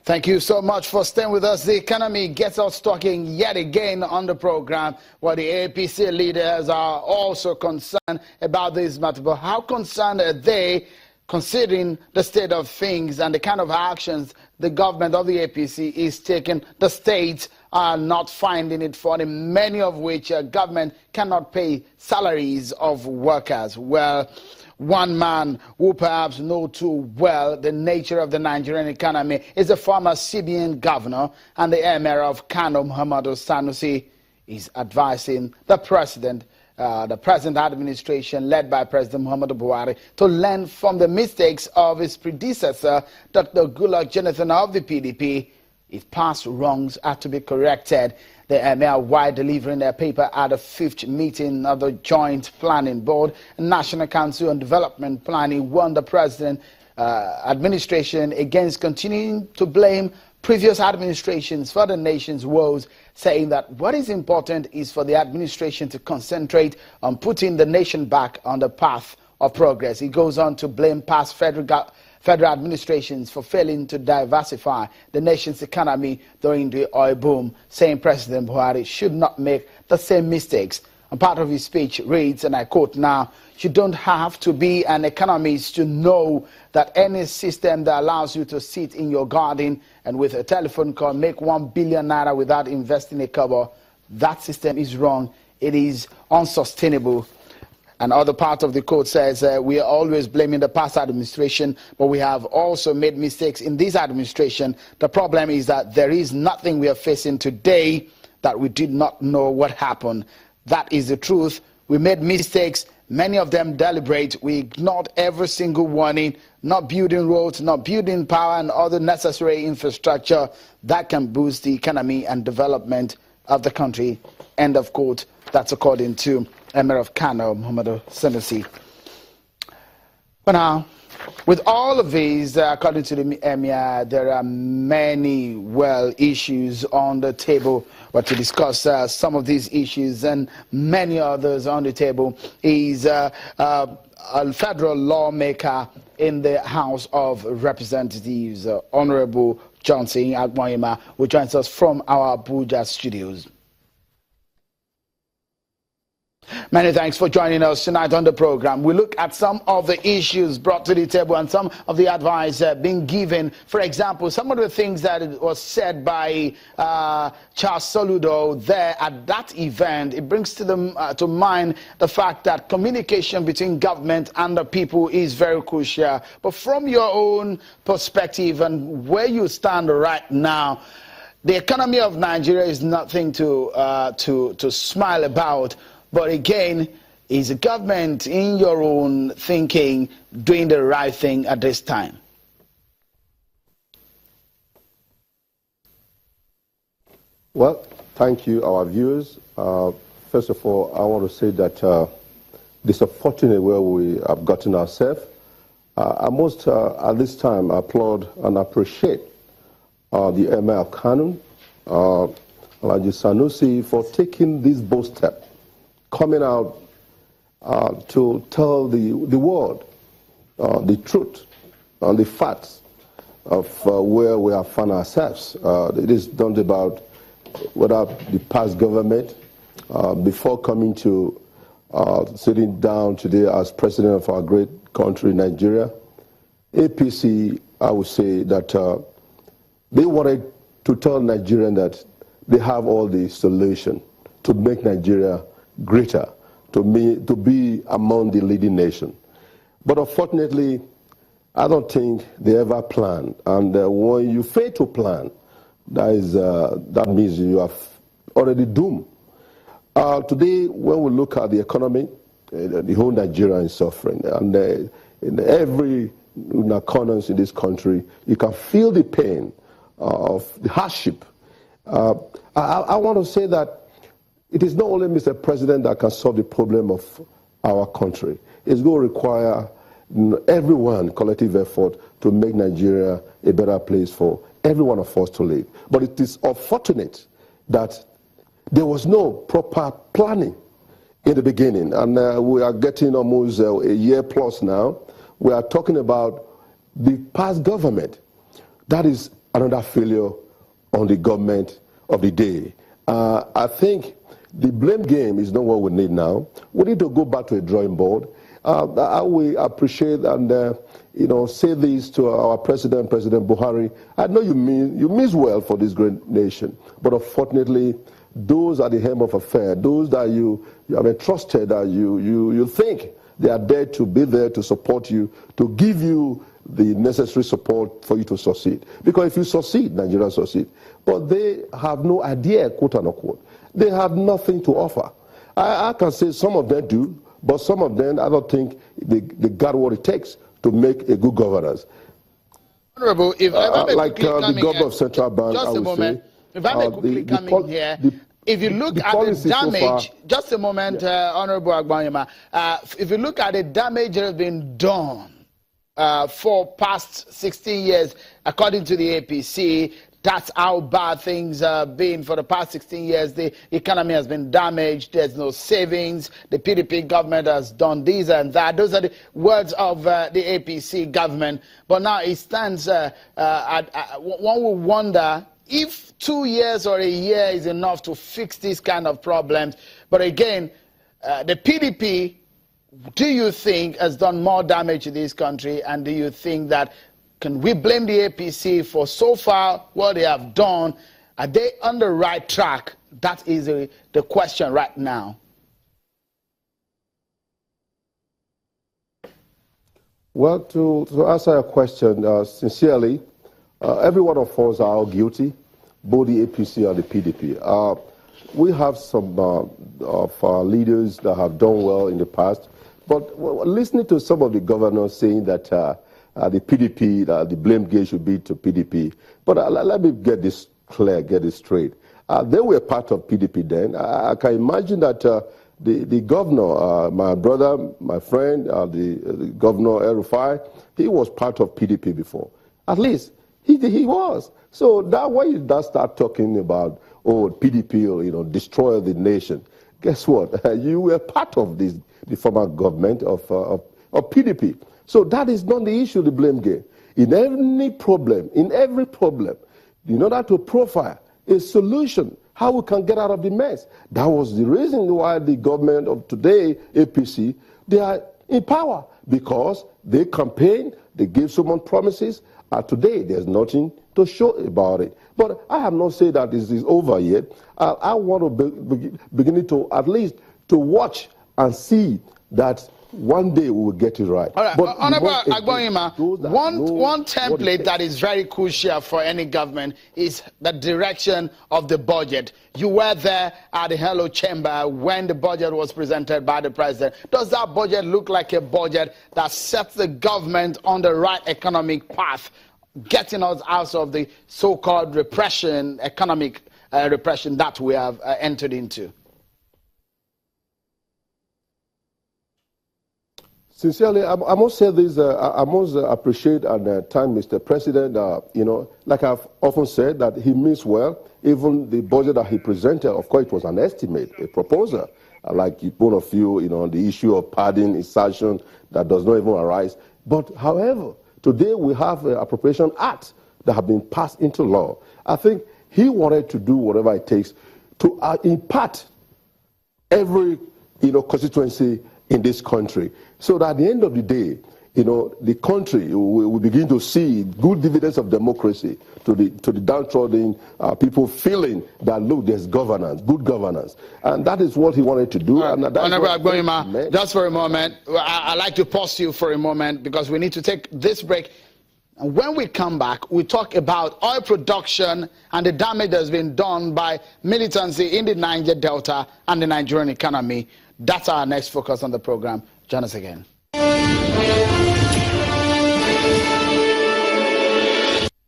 Thank you so much for staying with us. The economy gets us talking yet again on the program, where the APC leaders are also concerned about this matter. But how concerned are they, considering the state of things and the kind of actions the government of the APC is taking? The states are not finding it funny, many of which government cannot pay salaries of workers. Well, one man who perhaps knows too well the nature of the Nigerian economy is the former CBN governor and the emir of Kano, Muhammadu Sanusi, is advising the present administration led by President Muhammadu Buhari to learn from the mistakes of his predecessor, Dr. Goodluck Jonathan of the PDP. If past wrongs are to be corrected, the emir, while delivering their paper at the 5th meeting of the Joint Planning Board, National Council on Development Planning, warned the president administration against continuing to blame previous administrations for the nation's woes, saying that what is important is for the administration to concentrate on putting the nation back on the path of progress. He goes on to blame past federal administrations for failing to diversify the nation's economy during the oil boom, saying President Buhari should not make the same mistakes. And part of his speech reads, and I quote now, "You don't have to be an economist to know that any system that allows you to sit in your garden and with a telephone call make 1 billion naira without investing a kobo, that system is wrong. It is unsustainable." And other part of the quote says, we are always blaming the past administration, but we have also made mistakes in this administration. The problem is that there is nothing we are facing today that we did not know what happened. That is the truth. We made mistakes, many of them deliberate. We ignored every single warning, not building roads, not building power and other necessary infrastructure that can boost the economy and development of the country. End of quote. That's according to Emir of Kano, Muhammadu Sanusi. But now, with all of these, according to the Emir, there are many, issues on the table. But to discuss some of these issues and many others on the table is a federal lawmaker in the House of Representatives, Honorable Johnson Agboyima, who joins us from our Abuja studios. Many thanks for joining us tonight on the program. We look at some of the issues brought to the table and some of the advice being given. For example, some of the things that was said by Charles Soludo there at that event, it brings to mind the fact that communication between government and the people is very crucial. But from your own perspective and where you stand right now, the economy of Nigeria is nothing to smile about. But again, is the government, in your own thinking, doing the right thing at this time? Well, thank you, our viewers. First of all, I want to say that this unfortunate where we have gotten ourselves. I must, at this time, applaud and appreciate the Emir of Kano, Alhaji Sanusi, for taking this bold step, coming out to tell the world the truth and the facts of where we have found ourselves. It is not about whether the past government, before coming to sitting down today as president of our great country, Nigeria, APC, I would say that they wanted to tell Nigerians that they have all the solution to make Nigeria greater, to be among the leading nation. But unfortunately, I don't think they ever plan. And when you fail to plan, that means you are already doomed. Today, when we look at the economy, the whole Nigeria is suffering. And in every corners in this country, you can feel the pain of the hardship. I want to say that it is not only Mr. President that can solve the problem of our country. It's going to require everyone, collective effort, to make Nigeria a better place for every one of us to live. But it is unfortunate that there was no proper planning in the beginning. And we are getting almost a year plus now. We are talking about the past government that is another failure on the government of the day. I think the blame game is not what we need now. We need to go back to a drawing board. I will appreciate and say this to our president, President Buhari. I know you mean well for this great nation, but unfortunately, those at the helm of affairs, those that you have entrusted, that you think they are there to be there to support you, to give you the necessary support for you to succeed. Because if you succeed, Nigeria succeed. But they have no idea, quote unquote. They have nothing to offer. I can say some of them do, but some of them, I don't think they got what it takes to make a good governance. Honorable, if I may like the governor of Central Bank, just a moment. If I may quickly come in here, if you look at the damage, so just a moment, Honorable Agbanyema, if you look at the damage that has been done for past 16 years, according to the APC, that's how bad things have been for the past 16 years. The economy has been damaged. There's no savings. The PDP government has done this and that. Those are the words of the APC government. But now it stands, one will wonder if 2 years or a year is enough to fix these kind of problems. But again, the PDP, do you think, has done more damage to this country? And do you think that, can we blame the APC for so far what they have done? Are they on the right track? That is the question right now. Well, to answer your question, sincerely, every one of us are all guilty, both the APC and the PDP. We have some of our leaders that have done well in the past, but listening to some of the governors saying that the PDP, the blame game should be to PDP. But let me get this clear, get this straight. They were part of PDP then. I can imagine that the governor, my brother, my friend, the governor El-Rufai, he was part of PDP before. At least he was. So that when you start talking about, oh, PDP, destroy the nation, guess what? You were part of the former government of PDP. So that is not the issue, the blame game. In every problem, in order to profile a solution, how we can get out of the mess. That was the reason why the government of today, APC, they are in power, because they campaign, they give someone promises, and today there's nothing to show about it. But I have not said that this is over yet. I want to begin to at least to watch and see that one day we will get it right. All right, but Honorable Agbanyema, one template that is very crucial for any government is the direction of the budget. You were there at the Hello Chamber when the budget was presented by the president. Does that budget look like a budget that sets the government on the right economic path, getting us out of the so-called repression, economic repression that we have entered into? Sincerely, I must say this, I must appreciate and thank Mr. President. Like I've often said, that he means well. Even the budget that he presented, of course, it was an estimate, a proposal. Like one of you, the issue of pardon, insertion, that does not even arise. But however, today we have an appropriation act that have been passed into law. I think he wanted to do whatever it takes to impart every, constituency in this country, so that at the end of the day, the country will begin to see good dividends of democracy to the downtrodden people feeling that, look, there's governance, good governance. And that is what he wanted to do. Honorable Agbanyema, just for a moment, I'd like to pause you for a moment because we need to take this break. And when we come back, we talk about oil production and the damage that's been done by militancy in the Niger Delta and the Nigerian economy. That's our next focus on the program. Join us again.